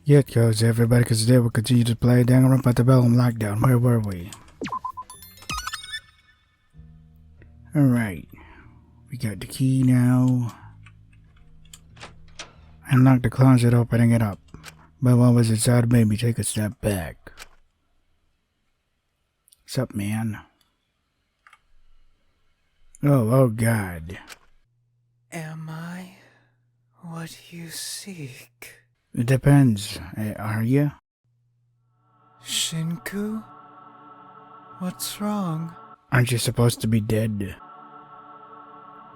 Yeah, cause everybody, cause today we'll continue to play Danganronpa Antebellum Lockdown. Where were we? Alright. We got the key now. Unlock the closet, opening it up. But what was inside made me take a step back. What's up, man? Oh God. Am I what you seek? It depends. Are you? Shinku? What's wrong? Aren't you supposed to be dead?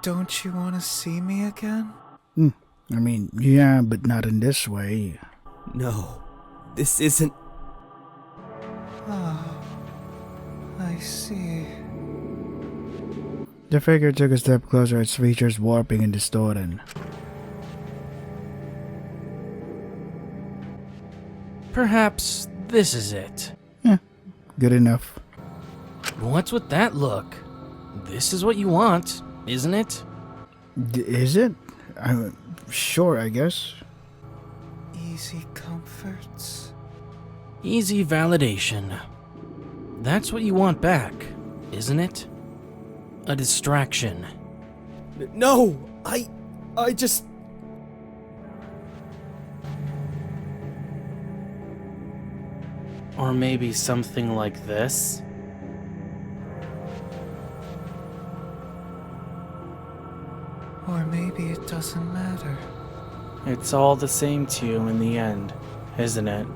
Don't you want to see me again? I mean, yeah, but not in this way. No, this isn't. Ah, I see. The figure took a step closer, its features warping and distorting. Perhaps this is it. Good enough. What's with that look? This is what you want, isn't it? Is it? I'm sure, I guess. Easy comforts. Easy validation. That's what you want back, isn't it? A distraction. No! I just. Or maybe something like this? Or maybe it doesn't matter. It's all the same to you in the end, isn't it?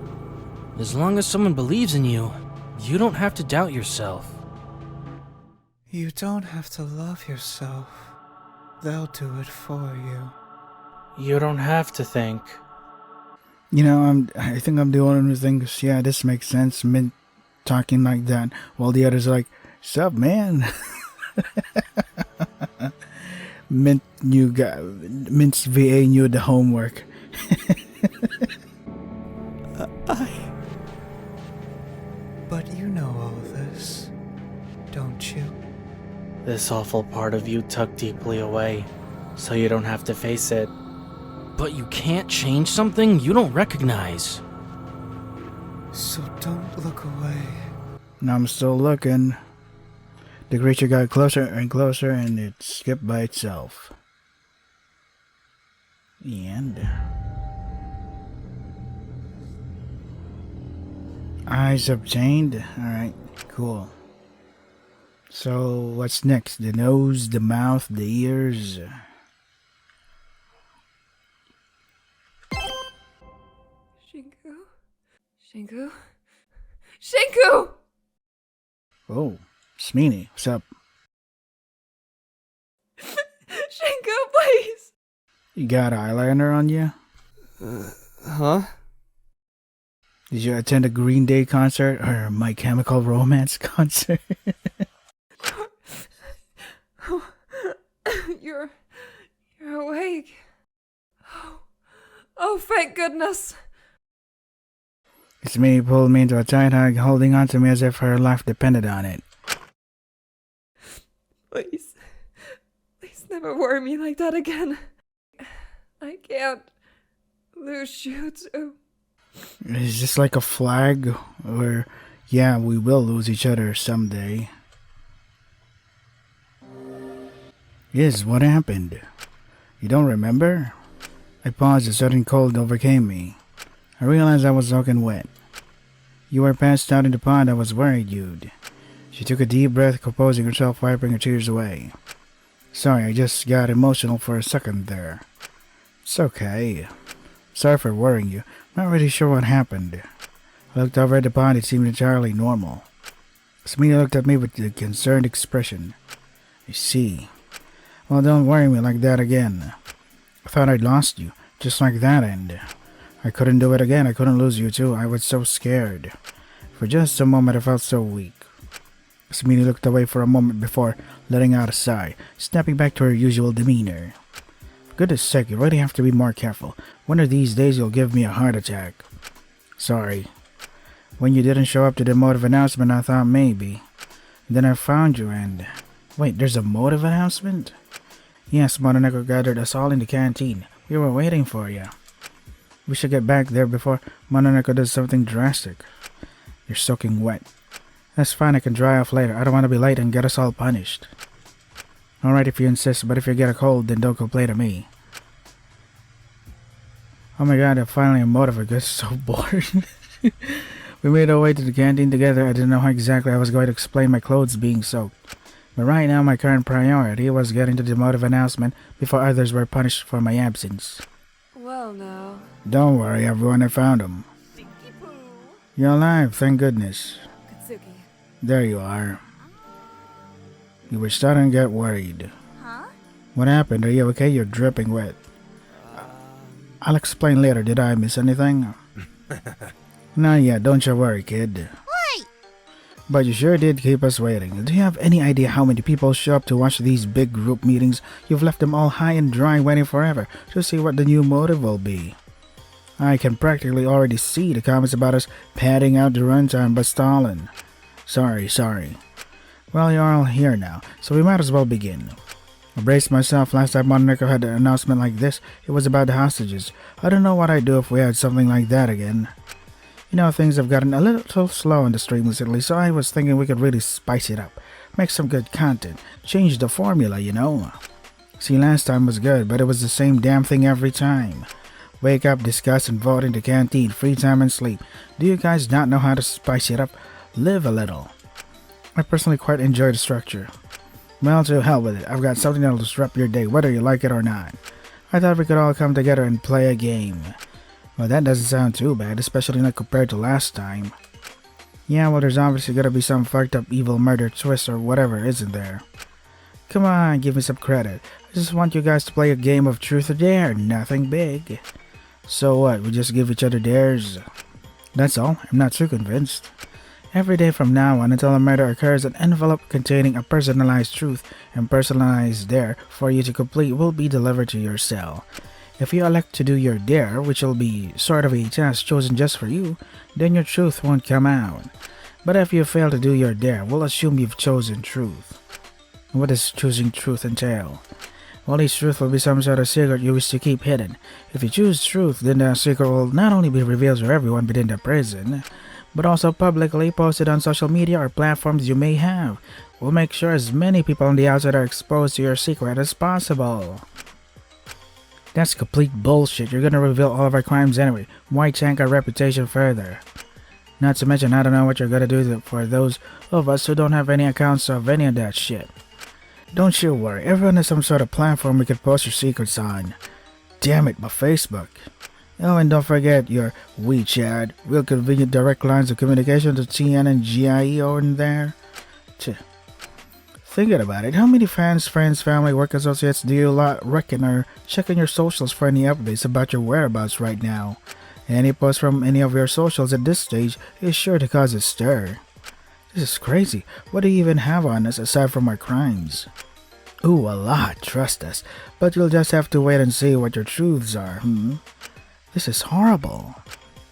As long as someone believes in you, you don't have to doubt yourself. You don't have to love yourself. They'll do it for you. You don't have to think. You know, I think I'm the only one who thinks, yeah, this makes sense. Mint talking like that, while the others are like, sup, man? Mint's VA knew the homework. But you know all this, don't you? This awful part of you tucked deeply away, so you don't have to face it. But you can't change something you don't recognize. So don't look away. And I'm still looking. The creature got closer and closer, and it skipped by itself. And eyes obtained. Alright, cool. So what's next? The nose, the mouth, the ears. Shinku? Shinku! Oh, Smeeny, what's up? Shinku, please! You got eyeliner on you? Huh? Did you attend a Green Day concert or a My Chemical Romance concert? You're awake. Oh, thank goodness. Smeeny pulled me into a tight hug, holding on to me as if her life depended on it. Please never worry me like that again. I can't lose you too. Is this like a flag? Or, yeah, we will lose each other someday. Yes, what happened? You don't remember? I paused, a sudden cold overcame me. I realized I was soaking wet. You were passed out in the pond. I was worried you'd. She took a deep breath, composing herself, wiping her tears away. Sorry, I just got emotional for a second there. It's okay. Sorry for worrying you. I'm not really sure what happened. I looked over at the pond. It seemed entirely normal. Smita looked at me with a concerned expression. I see. Well, don't worry me like that again. I thought I'd lost you, just like that, and I couldn't do it again. I couldn't lose you too. I was so scared. For just a moment I felt so weak. Smita looked away for a moment before letting out a sigh, snapping back to her usual demeanor. For goodness sake, you really have to be more careful. One of these days you'll give me a heart attack. Sorry. When you didn't show up to the motive announcement, I thought maybe. Then I found you and... Wait, there's a motive announcement? Yes, Mononeko gathered us all in the canteen. We were waiting for you. We should get back there before Mononeko does something drastic. You're soaking wet. That's fine, I can dry off later. I don't want to be late and get us all punished. Alright if you insist, but if you get a cold, then don't complain to me. Oh my god, I finally am motivated. I'm so bored. We made our way to the canteen together. I didn't know how exactly I was going to explain my clothes being soaked. But right now my current priority was getting to the motive announcement before others were punished for my absence. Well, now. Don't worry everyone, I found him. You're alive, thank goodness. Katsuki. There you are. You were starting to get worried. Huh? What happened? Are you okay? You're dripping wet. I'll explain later. Did I miss anything? Not yet. Don't you worry, kid. Wait! But you sure did keep us waiting. Do you have any idea how many people show up to watch these big group meetings? You've left them all high and dry waiting forever to see what the new motive will be. I can practically already see the comments about us padding out the runtime but stalling. Sorry. Well, you're all here now, so we might as well begin. I braced myself. Last time Mononeko had an announcement like this, it was about the hostages. I don't know what I'd do if we had something like that again. You know, things have gotten a little slow in the stream recently, so I was thinking we could really spice it up. Make some good content. Change the formula, you know. See, last time was good, but it was the same damn thing every time. Wake up, discuss, and vote in the canteen, free time and sleep. Do you guys not know how to spice it up? Live a little. I personally quite enjoy the structure. Well, to hell with it. I've got something that'll disrupt your day, whether you like it or not. I thought we could all come together and play a game. Well, that doesn't sound too bad, especially not compared to last time. Yeah, well, there's obviously gonna be some fucked up evil murder twist or whatever, isn't there? Come on, give me some credit. I just want you guys to play a game of truth or dare, nothing big. So what, we just give each other dares? That's all, I'm not too convinced. Every day from now on until a murder occurs, an envelope containing a personalized truth and personalized dare for you to complete will be delivered to your cell. If you elect to do your dare, which will be sort of a task chosen just for you, then your truth won't come out. But if you fail to do your dare, we'll assume you've chosen truth. What does choosing truth entail? Well, each truth will be some sort of secret you wish to keep hidden. If you choose truth, then the secret will not only be revealed to everyone within the prison, but also publicly posted on social media or platforms you may have. We'll make sure as many people on the outside are exposed to your secret as possible. That's complete bullshit. You're gonna reveal all of our crimes anyway. Why tank our reputation further? Not to mention, I don't know what you're gonna do for those of us who don't have any accounts of any of that shit. Don't you worry, everyone has some sort of platform we could post your secrets on. Damn it, my Facebook. Oh, and don't forget your WeChat. Real convenient direct lines of communication to TN and GIE over in there. Thinking about it, how many fans, friends, family, work associates do you reckon are checking your socials for any updates about your whereabouts right now? Any post from any of your socials at this stage is sure to cause a stir. This is crazy. What do you even have on us aside from our crimes? Ooh, a lot, trust us. But you'll just have to wait and see what your truths are, This is horrible.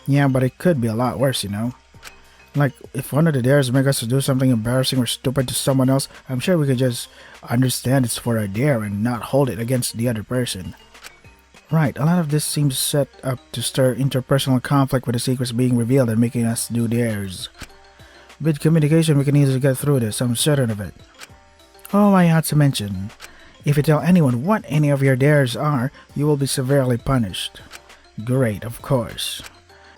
Yeah, but it could be a lot worse, you know? Like, if one of the dares make us to do something embarrassing or stupid to someone else, I'm sure we could just understand it's for a dare and not hold it against the other person. Right, a lot of this seems set up to stir interpersonal conflict with the secrets being revealed and making us do dares. With communication, we can easily get through this, I'm certain of it. Oh, I had to mention, if you tell anyone what any of your dares are, you will be severely punished. Great, of course.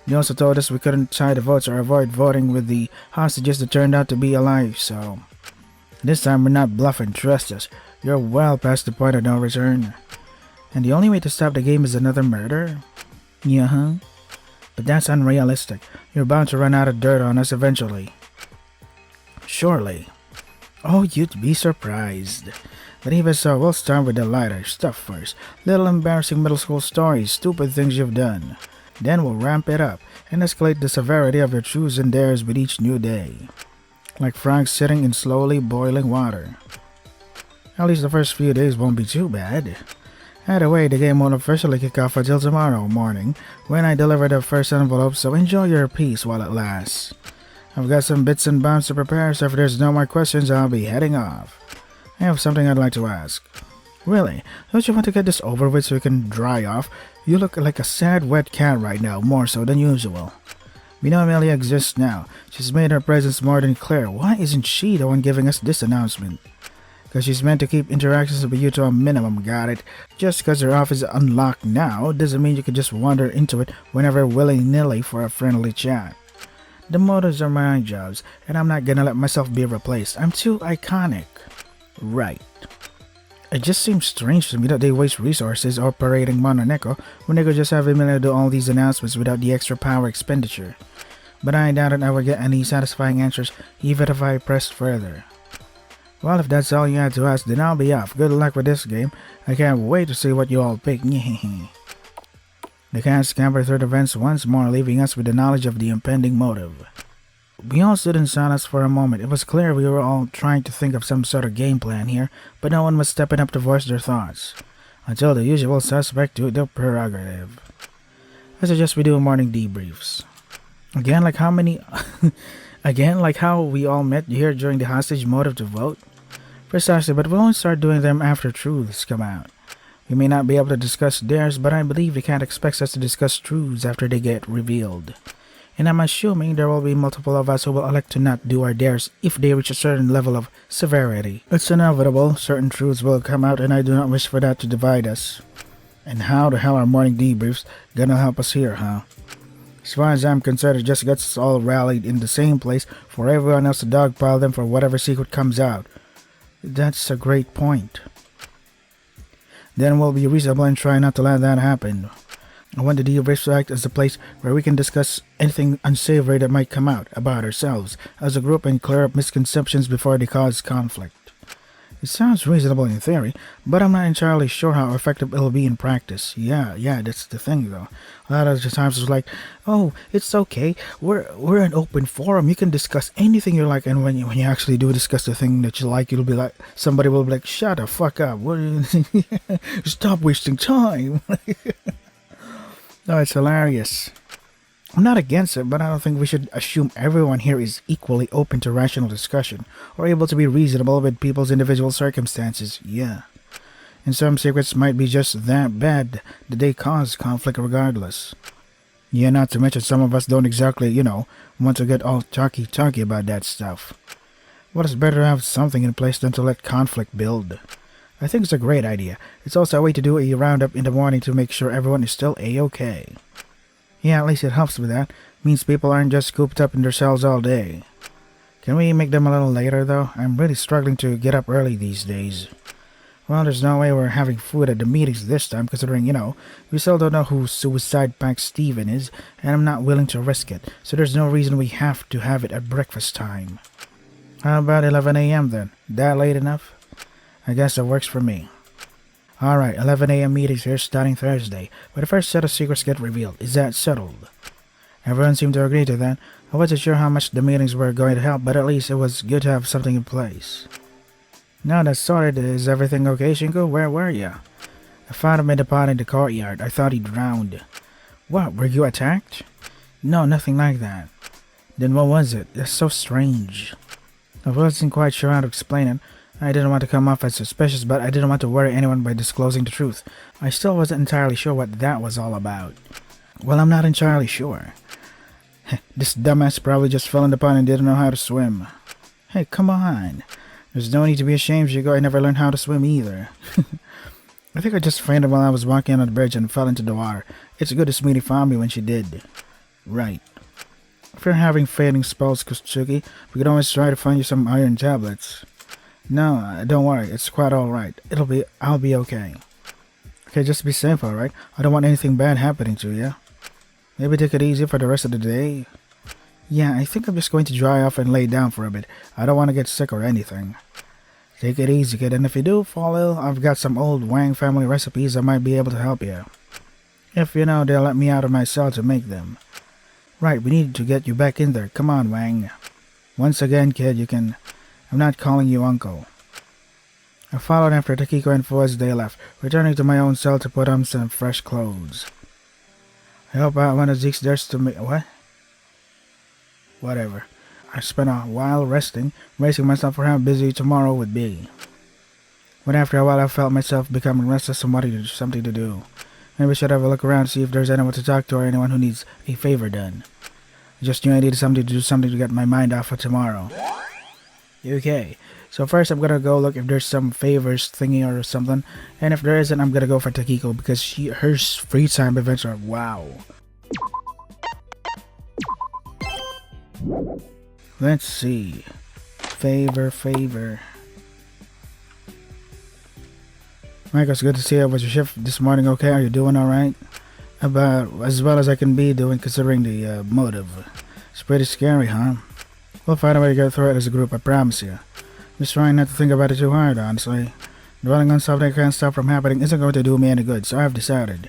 They also told us we couldn't tie the votes or avoid voting with the hostages that turned out to be alive, so... This time we're not bluffing, trust us. You're well past the point of no return. And the only way to stop the game is another murder? Yeah, But that's unrealistic. You're bound to run out of dirt on us eventually. Surely. Oh, you'd be surprised. But even so, we'll start with the lighter stuff first. Little embarrassing middle school stories, stupid things you've done. Then we'll ramp it up and escalate the severity of your truths and dares with each new day. Like frogs sitting in slowly boiling water. At least the first few days won't be too bad. Either way, the game won't officially kick off until tomorrow morning when I deliver the first envelope, so enjoy your peace while it lasts. I've got some bits and bobs to prepare, so if there's no more questions, I'll be heading off. I have something I'd like to ask. Really? Don't you want to get this over with so we can dry off? You look like a sad wet cat right now, more so than usual. We know Amelia exists now. She's made her presence more than clear. Why isn't she the one giving us this announcement? Because she's meant to keep interactions with you to a minimum, got it? Just because her office is unlocked now doesn't mean you can just wander into it whenever willy-nilly for a friendly chat. The motives are my jobs, and I'm not gonna let myself be replaced. I'm too iconic. Right. It just seems strange to me that they waste resources operating Mononeko when they could just have Emilia do all these announcements without the extra power expenditure. But I doubt I would get any satisfying answers even if I pressed further. Well, if that's all you had to ask, then I'll be off. Good luck with this game. I can't wait to see what you all pick. The cast scampered through the vents once more, leaving us with the knowledge of the impending motive. We all stood in silence for a moment. It was clear we were all trying to think of some sort of game plan here, but no one was stepping up to voice their thoughts. Until the usual suspect took the prerogative. I suggest we do morning debriefs. Again, like how many... Again, like how we all met here during the hostage motive to vote? Precisely, but we'll only start doing them after truths come out. We may not be able to discuss theirs, but I believe they can't expect us to discuss truths after they get revealed. And I'm assuming there will be multiple of us who will elect to not do our dares if they reach a certain level of severity. It's inevitable, certain truths will come out, and I do not wish for that to divide us. And how the hell are morning debriefs gonna help us here, huh? As far as I'm concerned, it just gets us all rallied in the same place for everyone else to dogpile them for whatever secret comes out. That's a great point. Then we'll be reasonable and try not to let that happen. I want the debrief to act as a place where we can discuss anything unsavory that might come out about ourselves as a group and clear up misconceptions before they cause conflict. It sounds reasonable in theory, but I'm not entirely sure how effective it'll be in practice. Yeah, that's the thing though. A lot of the times it's like, oh, it's okay, we're an open forum, you can discuss anything you like, and when you actually do discuss the thing that you like, it'll be like, somebody will be like, shut the fuck up, stop wasting time. No, it's hilarious. I'm not against it, but I don't think we should assume everyone here is equally open to rational discussion, or able to be reasonable with people's individual circumstances, yeah. And some secrets might be just that bad that they cause conflict regardless. Yeah, not to mention some of us don't exactly, want to get all talky about that stuff. What is better to have something in place than to let conflict build? I think it's a great idea. It's also a way to do a roundup in the morning to make sure everyone is still A-okay. Yeah, at least it helps with that. Means people aren't just cooped up in their cells all day. Can we make them a little later though? I'm really struggling to get up early these days. Well, there's no way we're having food at the meetings this time considering, we still don't know who Suicide Pack Steven is, and I'm not willing to risk it, so there's no reason we have to have it at breakfast time. How about 11 a.m. then? That late enough? I guess that works for me. Alright, 11 a.m. meetings here starting Thursday, where the first set of secrets get revealed. Is that settled? Everyone seemed to agree to that. I wasn't sure how much the meetings were going to help, but at least it was good to have something in place. Now that's sorted, is everything okay, Shinko? Where were you? I found him in the pot in the courtyard. I thought he drowned. What, were you attacked? No, nothing like that. Then what was it? That's so strange. I wasn't quite sure how to explain it. I didn't want to come off as suspicious, but I didn't want to worry anyone by disclosing the truth. I still wasn't entirely sure what that was all about. Well, I'm not entirely sure. This dumbass probably just fell in the pond and didn't know how to swim. Hey, come on. There's no need to be ashamed, Shigo. I never learned how to swim either. I think I just fainted while I was walking on the bridge and fell into the water. It's good Smeety found me when she did. Right. If you're having fainting spells, Kutsuki, we could always try to find you some iron tablets. No, don't worry. It's quite alright. I'll be okay. Okay, just be safe, alright? I don't want anything bad happening to you. Maybe take it easy for the rest of the day. Yeah, I think I'm just going to dry off and lay down for a bit. I don't want to get sick or anything. Take it easy, kid, and if you do fall ill, I've got some old Wang family recipes that might be able to help you. If they'll let me out of my cell to make them. Right, we need to get you back in there. Come on, Wang. Once again, kid, I'm not calling you uncle. I followed after Takiko and Fu as they left, returning to my own cell to put on some fresh clothes. I hope one of Zeke's dares to me. What? Whatever. I spent a while resting, bracing myself for how busy tomorrow would be. But after a while I felt myself becoming restless and wanting something to do. Maybe I should have a look around to see if there's anyone to talk to or anyone who needs a favor done. I just knew I needed something to do something to get my mind off for tomorrow. Okay, so first I'm gonna go look if there's some favors thingy or something, and if there isn't, I'm gonna go for Takiko because her free time events are wow. Let's see. Favor. Michael, it's good to see you. Was your shift this morning okay? Are you doing alright? About as well as I can be doing considering the motive. It's pretty scary, huh? We'll find a way to get through it as a group, I promise you. Just trying not to think about it too hard, honestly. Dwelling on something I can't stop from happening isn't going to do me any good, so I've decided.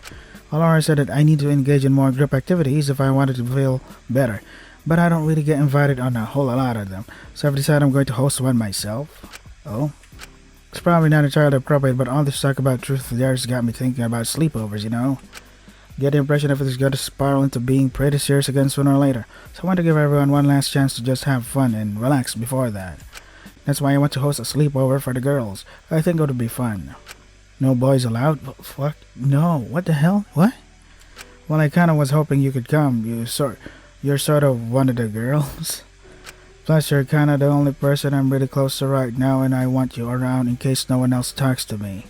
Laura said that I need to engage in more group activities if I wanted to feel better, but I don't really get invited on a whole lot of them, so I've decided I'm going to host one myself. Oh? It's probably not entirely appropriate, but all this talk about truth there's got me thinking about sleepovers, you know? Get the impression if it's going to spiral into being pretty serious again sooner or later, so I want to give everyone one last chance to just have fun and relax before that. That's why I want to host a sleepover for the girls. I think it would be fun. No boys allowed? Fuck? No. What the hell? What? Well, I kinda was hoping you could come. You're sort of one of the girls. Plus, you're kinda the only person I'm really close to right now, and I want you around in case no one else talks to me.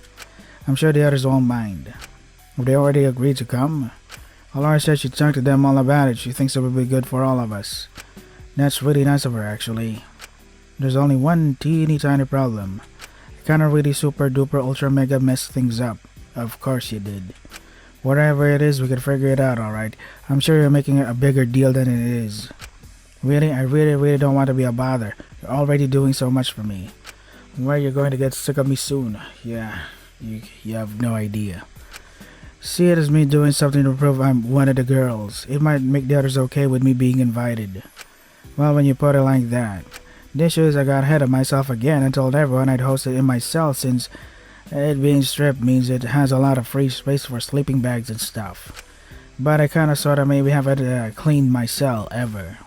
I'm sure the others won't mind. Have they already agreed to come? Laura said she talked to them all about it. She thinks it would be good for all of us. That's really nice of her, actually. There's only one teeny tiny problem. I kinda really super duper ultra mega messed things up. Of course you did. Whatever it is, we can figure it out, alright? I'm sure you're making it a bigger deal than it is. Really, I really don't want to be a bother. You're already doing so much for me. Where you're going to get sick of me soon. Yeah, you have no idea. See it as me doing something to prove I'm one of the girls. It might make the others okay with me being invited. Well, when you put it like that. The issue is I got ahead of myself again and told everyone I'd host it in my cell since it being stripped means it has a lot of free space for sleeping bags and stuff. But I kinda sorta maybe haven't cleaned my cell ever.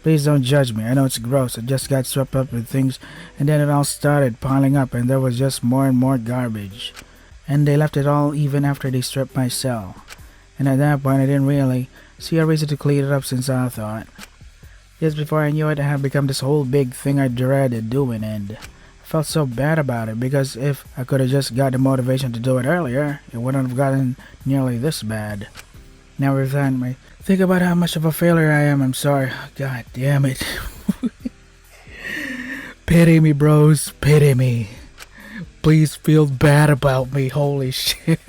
Please don't judge me. I know it's gross. I just got swept up with things and then it all started piling up and there was just more and more garbage. And they left it all even after they stripped my cell. And at that point I didn't really see a reason to clean it up since I thought. Just before I knew it, it had become this whole big thing I dreaded doing, and I felt so bad about it because if I could have just got the motivation to do it earlier, it wouldn't have gotten nearly this bad. Now every time I think about how much of a failure I am, I'm sorry. God damn it. Pity me, bros. Pity me. Please feel bad about me. Holy shit.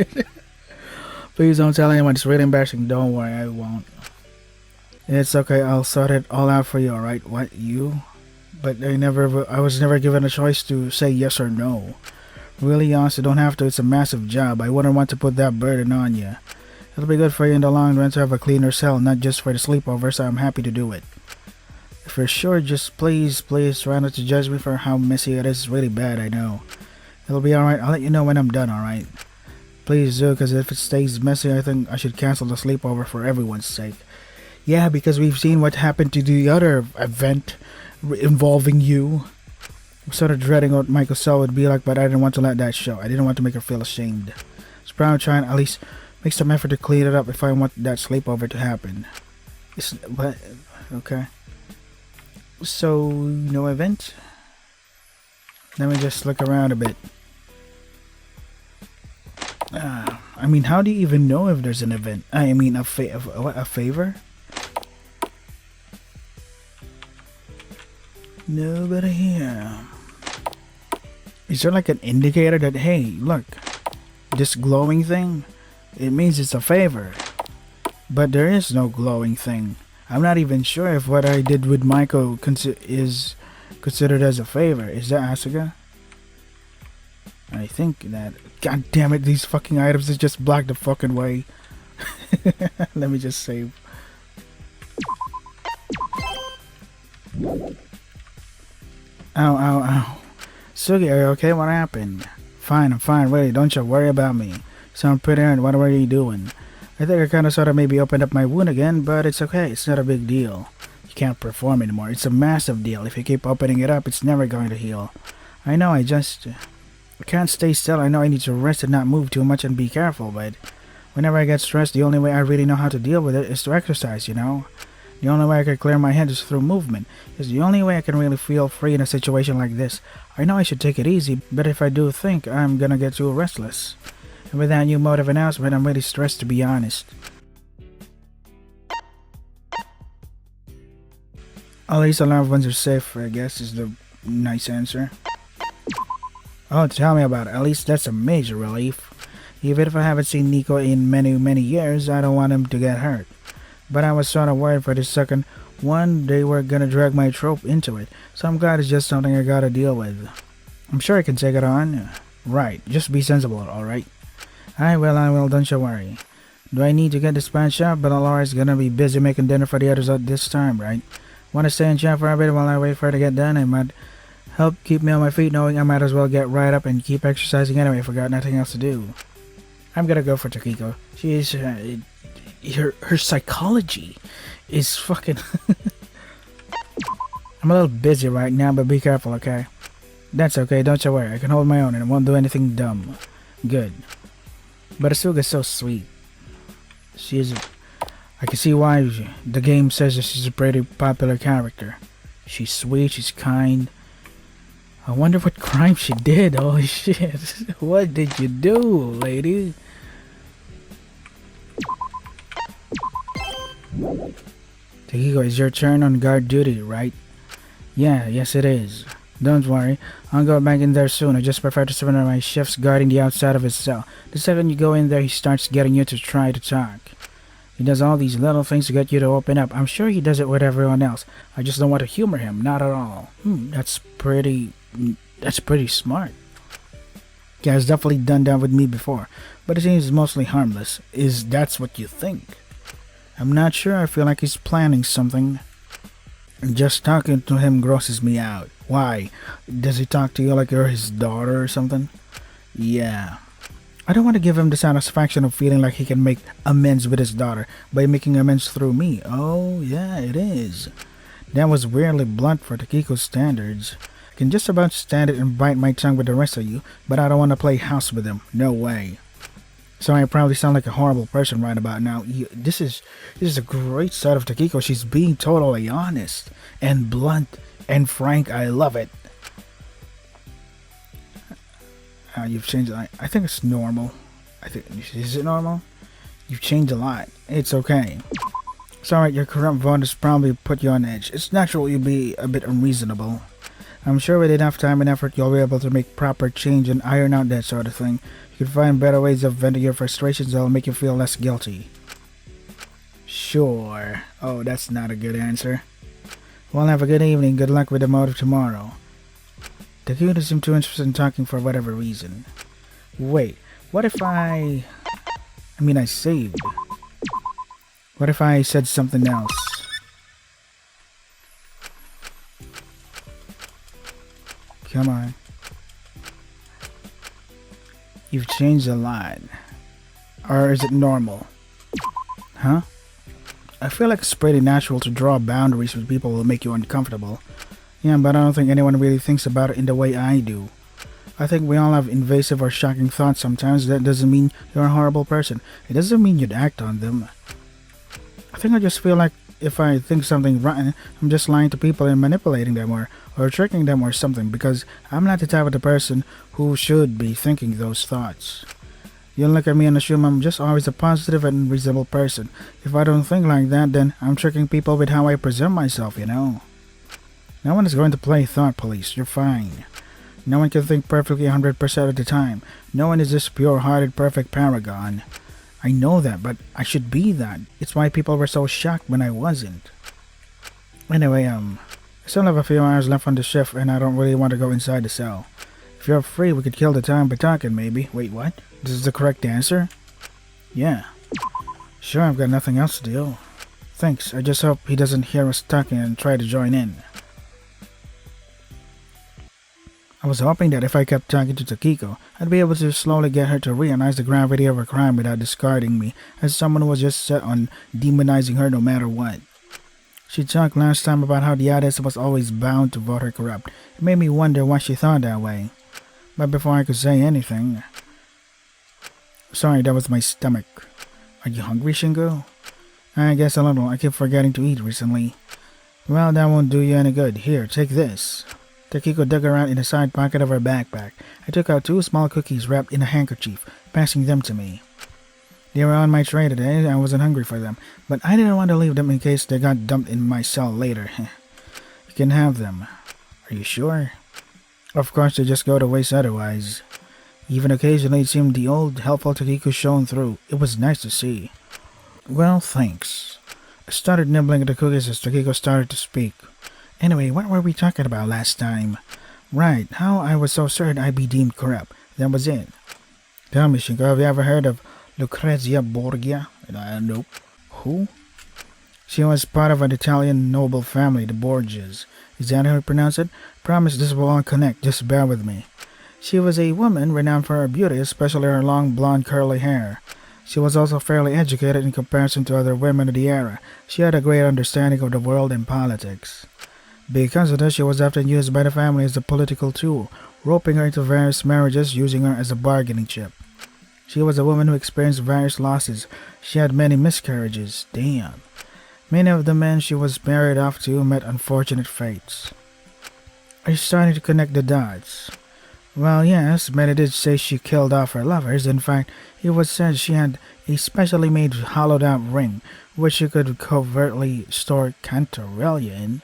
Please don't tell anyone. It's really embarrassing. Don't worry, I won't. It's okay, I'll sort it all out for you, alright? What, you? But I was never given a choice to say yes or no. Really, honestly, don't have to. It's a massive job. I wouldn't want to put that burden on you. It'll be good for you in the long run to have a cleaner cell, not just for the sleepover, so I'm happy to do it. For sure, just please try not to judge me for how messy it is. It's really bad, I know. It'll be alright. I'll let you know when I'm done, alright? Please do, because if it stays messy, I think I should cancel the sleepover for everyone's sake. Yeah, because we've seen what happened to the other event involving you. I'm sort of dreading what Michael's cell would be like, but I didn't want to let that show. I didn't want to make her feel ashamed. So probably trying to at least make some effort to clean it up if I want that sleepover to happen. But okay. So, no event? Let me just look around a bit. I mean, how do you even know if there's an event? I mean, a favor? Nobody here. Is there like an indicator that, hey, look, this glowing thing, it means it's a favor. But there is no glowing thing. I'm not even sure if what I did with Michael is considered as a favor. Is that Asuka? I think that. God damn it, these fucking items is just blocked the fucking way. Let me just save. Ow. Sugi, are you okay? What happened? Fine, I'm fine, really. Don't you worry about me. Sound pretty earned. What were you doing? I think I kinda sorta maybe opened up my wound again, but it's okay. It's not a big deal. You can't perform anymore. It's a massive deal. If you keep opening it up, it's never going to heal. I know, I just... I can't stay still. I know I need to rest and not move too much and be careful, but whenever I get stressed, the only way I really know how to deal with it is to exercise, you know? The only way I can clear my head is through movement. It's the only way I can really feel free in a situation like this. I know I should take it easy, but if I do think I'm gonna get too restless. And with that new mode of announcement, I'm really stressed to be honest. At least our loved ones are safe, I guess, is the nice answer. Oh, tell me about it. At least that's a major relief. Even if I haven't seen Nico in many years, I don't want him to get hurt. But I was sort of worried for the second one they were gonna drag my trope into it, so I'm glad it's just something I gotta deal with. I'm sure I can take it on. Right, just be sensible, alright? I will, don't you worry. Do I need to get dispatched out? But Laura's gonna be busy making dinner for the others at this time, right? Wanna stay and chat for a bit while I wait for her to get done? It might help keep me on my feet knowing I might as well get right up and keep exercising anyway if I got nothing else to do. I'm gonna go for Takiko. She's, her psychology is fucking... I'm a little busy right now, but be careful, okay? That's okay, don't you worry. I can hold my own and I won't do anything dumb. Good. But Asuga's so sweet. I can see why the game says that she's a pretty popular character. She's sweet, she's kind. I wonder what crime she did. Holy shit. What did you do, lady? Takiko, it's your turn on guard duty, right? Yes it is. Don't worry, I'll go back in there soon. I just prefer to surrender my shifts guarding the outside of his cell. The second you go in there, he starts getting you to try to talk. He does all these little things to get you to open up. I'm sure he does it with everyone else. I just don't want to humor him, not at all. That's pretty smart. Yeah, he's definitely done that with me before, but it seems mostly harmless. That's what you think? I'm not sure. I feel like he's planning something. Just talking to him grosses me out. Why? Does he talk to you like you're his daughter or something? Yeah. I don't want to give him the satisfaction of feeling like he can make amends with his daughter by making amends through me. Oh, yeah, it is. That was weirdly blunt for Takiko's standards. I can just about stand it and bite my tongue with the rest of you, but I don't want to play house with him. No way. So I probably sound like a horrible person right about now. This is a great side of Takiko. She's being totally honest and blunt and frank. I love it. You've changed. I think it's normal. Is it normal? You've changed a lot. It's okay. It's alright. Your corrupt vote has probably put you on edge. It's natural you'll be a bit unreasonable. I'm sure with enough time and effort you'll be able to make proper change and iron out that sort of thing. You can find better ways of venting your frustrations that'll make you feel less guilty. Sure. Oh, that's not a good answer. Well, have a good evening. Good luck with the motive tomorrow. Takiko doesn't seem too interested in talking for whatever reason. Wait, what if I saved. What if I said something else? Come on. You've changed a lot. Or is it normal? Huh? I feel like it's pretty natural to draw boundaries with people who make you uncomfortable. Yeah, but I don't think anyone really thinks about it in the way I do. I think we all have invasive or shocking thoughts sometimes. That doesn't mean you're a horrible person. It doesn't mean you'd act on them. I think I just feel like if I think something rotten, I'm just lying to people and manipulating them or tricking them or something, because I'm not the type of the person who should be thinking those thoughts. You'll look at me and assume I'm just always a positive and reasonable person. If I don't think like that, then I'm tricking people with how I present myself, you know. No one is going to play thought police. You're fine. No one can think perfectly 100% of the time. No one is this pure-hearted, perfect paragon. I know that, but I should be that. It's why people were so shocked when I wasn't. Anyway, I still have a few hours left on the shift, and I don't really want to go inside the cell. If you're free, we could kill the time by talking, maybe. Wait, what? This is the correct answer? Yeah. Sure, I've got nothing else to do. Thanks. I just hope he doesn't hear us talking and try to join in. I was hoping that if I kept talking to Takiko, I'd be able to slowly get her to realize the gravity of her crime without discarding me as someone who was just set on demonizing her no matter what. She talked last time about how the others was always bound to vote her corrupt. It made me wonder why she thought that way. But before I could say anything... Sorry, that was my stomach. Are you hungry, Shingo? I guess a little. I keep forgetting to eat recently. Well, that won't do you any good. Here, take this. Takiko dug around in the side pocket of her backpack. I took out 2 small cookies wrapped in a handkerchief, passing them to me. They were on my tray today. I wasn't hungry for them, but I didn't want to leave them in case they got dumped in my cell later. You can have them. Are you sure? Of course, they just go to waste otherwise. Even occasionally, it seemed the old, helpful Takiko shone through. It was nice to see. Well, thanks. I started nibbling at the cookies as Takiko started to speak. Anyway, what were we talking about last time? Right, how I was so certain I'd be deemed corrupt. That was it. Tell me, Shinko, have you ever heard of Lucrezia Borgia? Nope. Who? She was part of an Italian noble family, the Borgias. Is that how you pronounce it? Promise this will all connect, just bear with me. She was a woman renowned for her beauty, especially her long blonde curly hair. She was also fairly educated in comparison to other women of the era. She had a great understanding of the world and politics. Because of this, she was often used by the family as a political tool, roping her into various marriages, using her as a bargaining chip. She was a woman who experienced various losses. She had many miscarriages. Damn. Many of the men she was married off to met unfortunate fates. Are you starting to connect the dots? Well, yes, but it did say she killed off her lovers. In fact, it was said she had a specially made hollowed-out ring, which she could covertly store Cantarella in.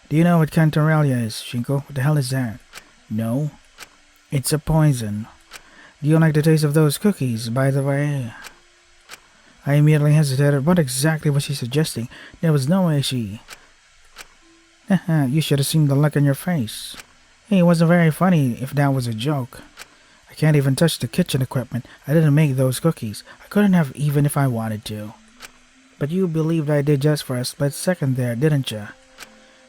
Do you know what Cantarella is, Shinko? What the hell is that? No. It's a poison. Do you like the taste of those cookies, by the way? I immediately hesitated. What exactly was she suggesting? There was no way she... You should have seen the look on your face. Hey, it wasn't very funny if that was a joke. I can't even touch the kitchen equipment. I didn't make those cookies. I couldn't have even if I wanted to. But you believed I did just for a split second there, didn't you?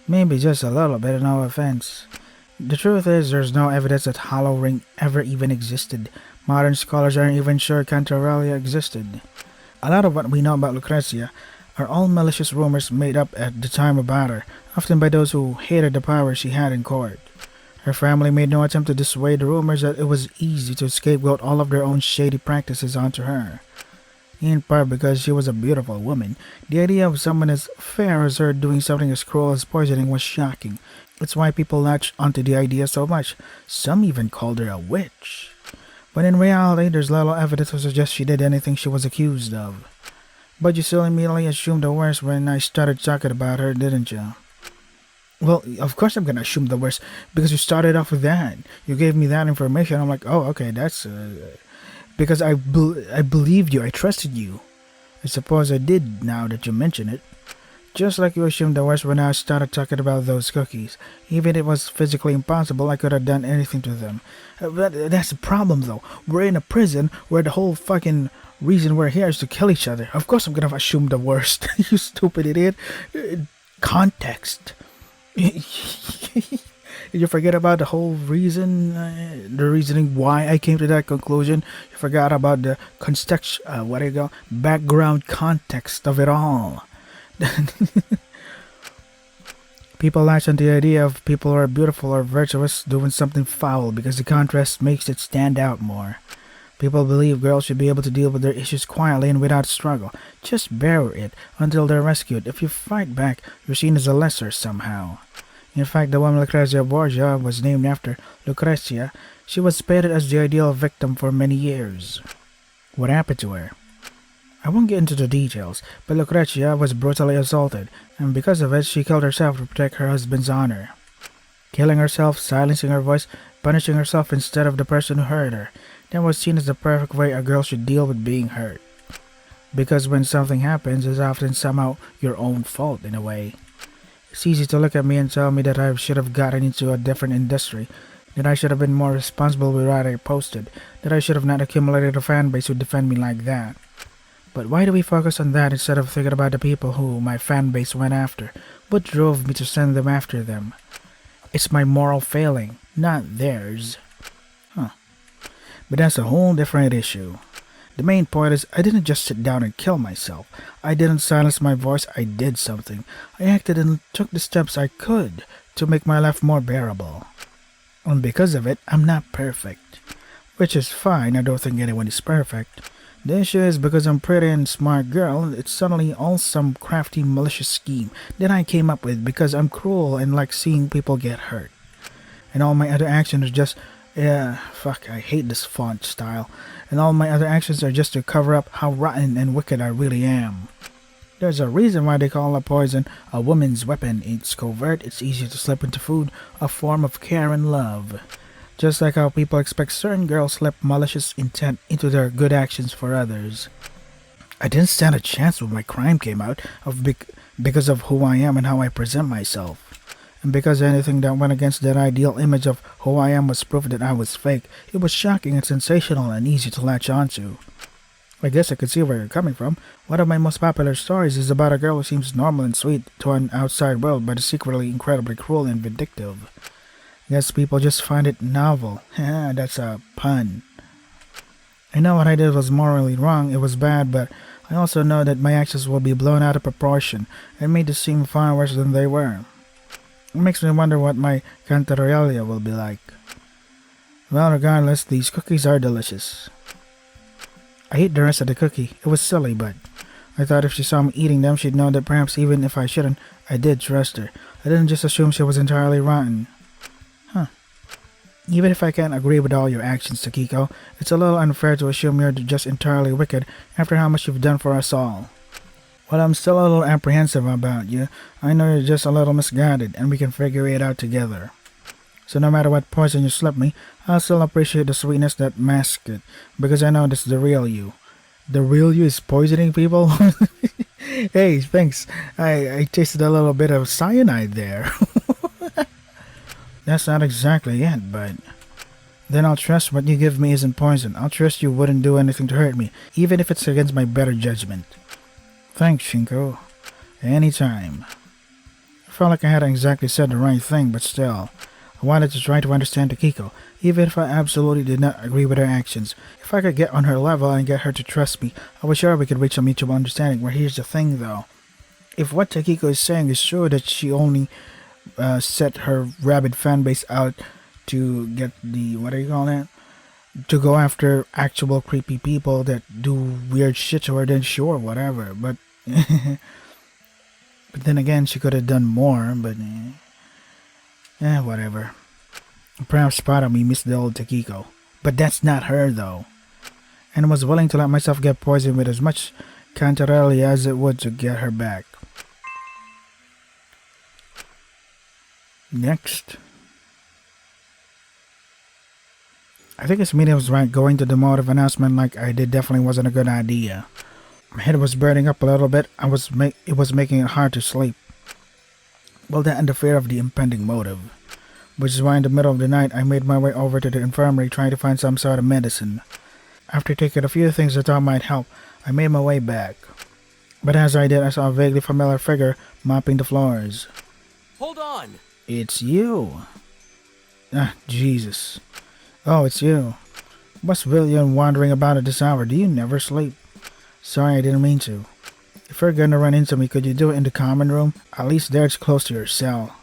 Maybe just a little bit, no offense. The truth is, there's no evidence that Hollow Ring ever even existed. Modern scholars aren't even sure Cantarella existed. A lot of what we know about Lucrezia are all malicious rumors made up at the time about her, often by those who hated the power she had in court. Her family made no attempt to dissuade the rumors that it was easy to scapegoat all of their own shady practices onto her. In part because she was a beautiful woman, the idea of someone as fair as her doing something as cruel as poisoning was shocking. It's why people latched onto the idea so much. Some even called her a witch. But in reality, there's little evidence to suggest she did anything she was accused of. But you still immediately assumed the worst when I started talking about her, didn't you? Well, of course I'm gonna assume the worst, because you started off with that. You gave me that information. I'm like, oh, okay, that's... because I believed you, I trusted you. I suppose I did, now that you mention it. Just like you assumed the worst when I started talking about those cookies. Even if it was physically impossible, I could have done anything to them. But that's the problem, though. We're in a prison where the whole fucking reason we're here is to kill each other. Of course I'm gonna assume the worst. You stupid idiot. Context. You forget about the whole reason, the reasoning why I came to that conclusion. You forgot about the background context of it all. People latch on the idea of people who are beautiful or virtuous doing something foul because the contrast makes it stand out more. People believe girls should be able to deal with their issues quietly and without struggle. Just bear it until they're rescued. If you fight back, you're seen as a lesser somehow. In fact, the woman Lucrezia Borgia was named after Lucrezia. She was painted as the ideal victim for many years. What happened to her? I won't get into the details, but Lucrezia was brutally assaulted, and because of it, she killed herself to protect her husband's honor. Killing herself, silencing her voice, punishing herself instead of the person who hurt her, that was seen as the perfect way a girl should deal with being hurt. Because when something happens, it's often somehow your own fault in a way. It's easy to look at me and tell me that I should have gotten into a different industry, that I should have been more responsible with what I posted, that I should have not accumulated a fan base who defend me like that. But why do we focus on that instead of thinking about the people who my fan base went after? What drove me to send them after them? It's my moral failing, not theirs. But that's a whole different issue. The main point is I didn't just sit down and kill myself. I didn't silence my voice, I did something. I acted and took the steps I could to make my life more bearable. And because of it, I'm not perfect. Which is fine, I don't think anyone is perfect. The issue is because I'm pretty and smart girl, it's suddenly all some crafty malicious scheme that I came up with because I'm cruel and like seeing people get hurt. And all my other actions are just, I hate this font style. And all my other actions are just to cover up how rotten and wicked I really am. There's a reason why they call a poison a woman's weapon. It's covert, it's easy to slip into food, a form of care and love. Just like how people expect certain girls slip malicious intent into their good actions for others. I didn't stand a chance when my crime came out because of who I am and how I present myself. And because anything that went against that ideal image of who I am was proof that I was fake, it was shocking and sensational and easy to latch onto. I guess I could see where you're coming from. One of my most popular stories is about a girl who seems normal and sweet to an outside world but is secretly incredibly cruel and vindictive. Guess people just find it novel. That's a pun. I know what I did was morally wrong, it was bad, but I also know that my actions will be blown out of proportion and made to seem far worse than they were. It makes me wonder what my cantarelia will be like. Well, regardless, these cookies are delicious. I ate the rest of the cookie. It was silly, but I thought if she saw me eating them, she'd know that perhaps even if I shouldn't, I did trust her. I didn't just assume she was entirely rotten. Even if I can't agree with all your actions, Takiko, it's a little unfair to assume you're just entirely wicked after how much you've done for us all. Well, I'm still a little apprehensive about you. I know you're just a little misguided, and we can figure it out together. So no matter what poison you slip me, I'll still appreciate the sweetness that masks it, because I know this is the real you. The real you is poisoning people? Hey, thanks. I tasted a little bit of cyanide there. That's not exactly it, but then I'll trust what you give me isn't poison. I'll trust you wouldn't do anything to hurt me, even if it's against my better judgment. Thanks, Shinko. Anytime. I felt like I hadn't exactly said the right thing, but still, I wanted to try to understand Takiko, even if I absolutely did not agree with her actions. If I could get on her level and get her to trust me, I was sure we could reach a mutual understanding. Where here's the thing, though. If what Takiko is saying is true, that she only set her rabid fanbase out to get the, what do you call that? To go after actual creepy people that do weird shit to her, then sure, whatever. But but then again, she could have done more, but whatever. Perhaps part of me missed the old Takiko. But that's not her, though. And was willing to let myself get poisoned with as much cantarelia as it would to get her back. Next. I think his media was right. Going to the motive announcement like I did definitely wasn't a good idea. My head was burning up a little bit. It was making it hard to sleep. Well, that and the fear of the impending motive. Which is why in the middle of the night I made my way over to the infirmary trying to find some sort of medicine. After taking a few things I thought might help, I made my way back. But as I did, I saw a vaguely familiar figure mopping the floors. Hold on! It's you. Ah, Jesus. Oh, it's you. What's William wandering about at this hour? Do you never sleep? Sorry, I didn't mean to. If you're gonna run into me, could you do it in the common room? At least there it's close to your cell.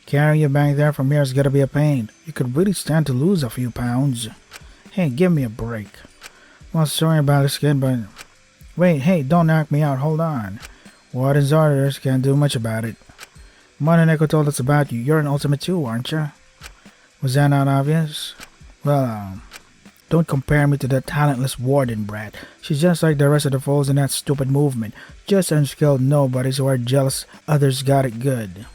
Carrying you back there from here is gonna be a pain. You could really stand to lose a few pounds. Hey, give me a break. Well, sorry about this, kid, but... Wait, hey, don't knock me out. Hold on. Warden's orders, can't do much about it. Mononeko told us about you. You're an ultimate too, aren't you? Was that not obvious? Well, don't compare me to that talentless warden brat. She's just like the rest of the foes in that stupid movement. Just unskilled nobodies who are jealous others got it good.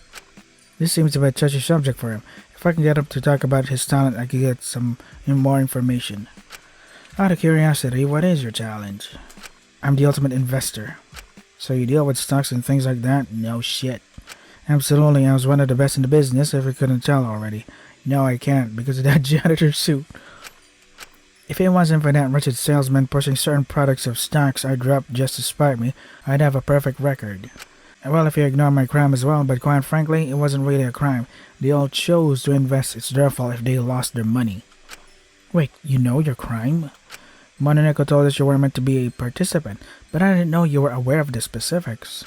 This seems to be a touchy subject for him. If I can get him to talk about his talent, I can get some more information. Out of curiosity, what is your challenge? I'm the ultimate investor. So you deal with stocks and things like that? No shit. Absolutely, I was one of the best in the business if you couldn't tell already. No, I can't because of that janitor suit. If it wasn't for that wretched salesman pushing certain products of stocks I dropped just to spite me, I'd have a perfect record. Well, if you ignore my crime as well, but quite frankly, it wasn't really a crime. They all chose to invest. It's their fault if they lost their money. Wait, you know your crime? Mononeko told us you were meant to be a participant, but I didn't know you were aware of the specifics.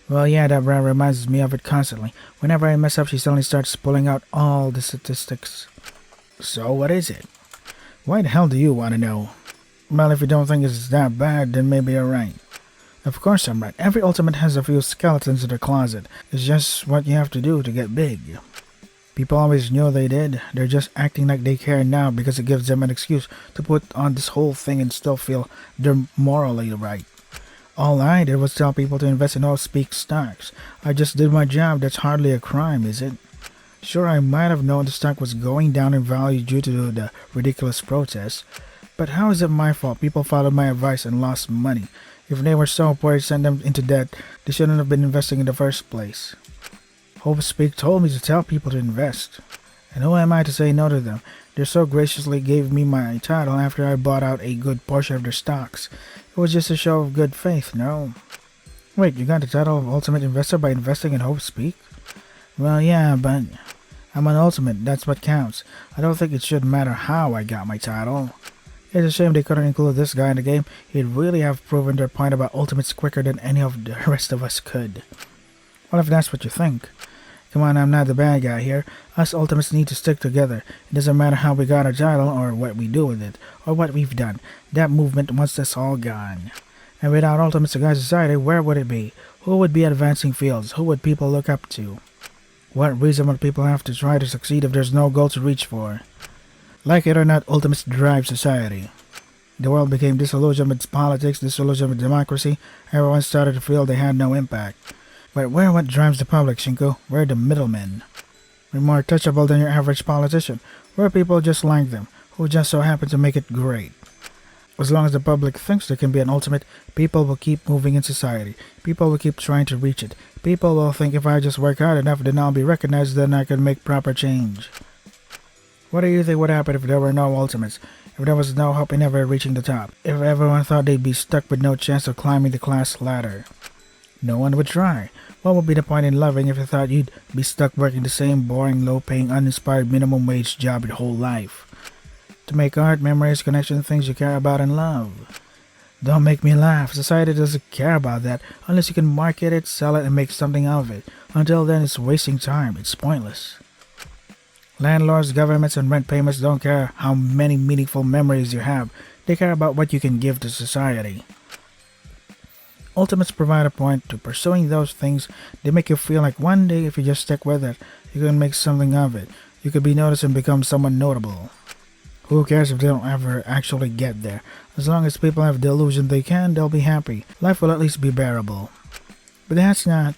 Well, yeah, that reminds me of it constantly. Whenever I mess up, she suddenly starts pulling out all the statistics. So what is it? Why the hell do you want to know? Well, if you don't think it's that bad, then maybe you're right. Of course I'm right. Every ultimate has a few skeletons in their closet. It's just what you have to do to get big. People always knew they did. They're just acting like they care now because it gives them an excuse to put on this whole thing and still feel they're morally right. All I did was tell people to invest in all speak stocks. I just did my job. That's hardly a crime, is it? Sure, I might have known the stock was going down in value due to the ridiculous protests, but how is it my fault people followed my advice and lost money? If they were so poor it sent them into debt, they shouldn't have been investing in the first place. Hope Speak told me to tell people to invest. And who am I to say no to them? They so graciously gave me my title after I bought out a good portion of their stocks. It was just a show of good faith, no? Wait, you got the title of Ultimate Investor by investing in Hope Speak? Well, yeah, but I'm an ultimate, that's what counts. I don't think it should matter how I got my title. It's a shame they couldn't include this guy in the game. He'd really have proven their point about ultimates quicker than any of the rest of us could. Well, if that's what you think. Come on, I'm not the bad guy here. Us ultimates need to stick together. It doesn't matter how we got our title, or what we do with it, or what we've done. That movement wants us all gone. And without ultimates in our society, where would it be? Who would be advancing fields? Who would people look up to? What reason would people have to try to succeed if there's no goal to reach for? Like it or not, ultimates drive society. The world became disillusioned with politics, disillusioned with democracy. Everyone started to feel they had no impact. But we're what drives the public, Shinku. We're the middlemen. We're more touchable than your average politician. We're people just like them, who just so happen to make it great. As long as the public thinks there can be an ultimate, people will keep moving in society. People will keep trying to reach it. People will think if I just work hard enough, then I'll be recognized, then I can make proper change. What do you think would happen if there were no ultimates? If there was no hope in ever reaching the top? If everyone thought they'd be stuck with no chance of climbing the class ladder? No one would try. What would be the point in loving if you thought you'd be stuck working the same boring, low-paying, uninspired minimum wage job your whole life? To make art, memories, connections, things you care about and love. Don't make me laugh. Society doesn't care about that unless you can market it, sell it, and make something out of it. Until then, it's wasting time. It's pointless. Landlords, governments, and rent payments don't care how many meaningful memories you have. They care about what you can give to society. Ultimates provide a point to pursuing those things. They make you feel like one day, if you just stick with it, you can make something of it. You could be noticed and become someone notable. Who cares if they don't ever actually get there? As long as people have the illusion they can, they'll be happy. Life will at least be bearable. But that's not...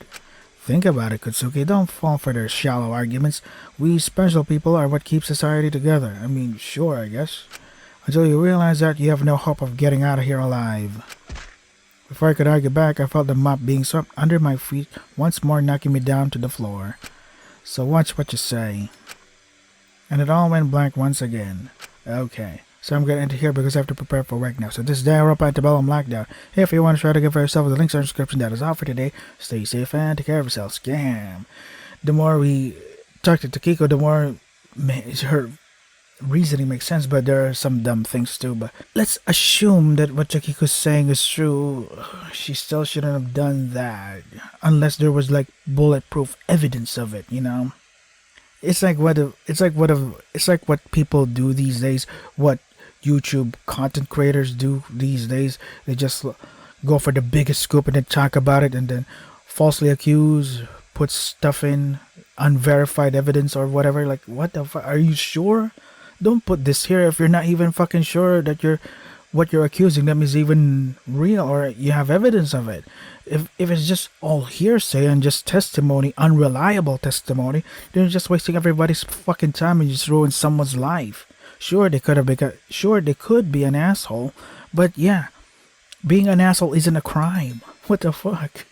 Think about it, Kutsuki. Don't fall for their shallow arguments. We special people are what keeps society together. I mean, sure, I guess. Until you realize that you have no hope of getting out of here alive. Before I could argue back, I felt the mop being swept under my feet, once more knocking me down to the floor. So watch what you say. And it all went blank once again. Okay, so I'm gonna enter here because I have to prepare for work now. So this is Danganronpa Antebellum Lockdown. Hey, if you want to try to get for yourself, the links are in the description. That is all for today. Stay safe and take care of yourself. Scam. The more we talk to Takiko, the more her reasoning makes sense, but there are some dumb things too. But let's assume that what Takiko's saying is true. She still shouldn't have done that unless there was like bulletproof evidence of it, you know. It's like what people do these days. What YouTube content creators do these days. They just go for the biggest scoop and then talk about it and then falsely accuse, put stuff in unverified evidence or whatever. Like, what the fuck? Are you sure? Don't put this here if you're not even fucking sure that what you're accusing them is even real or you have evidence of it. If it's just all hearsay and just testimony, unreliable testimony, then you're just wasting everybody's fucking time and just ruin someone's life. Sure, they could be an asshole, but yeah, being an asshole isn't a crime. What the fuck?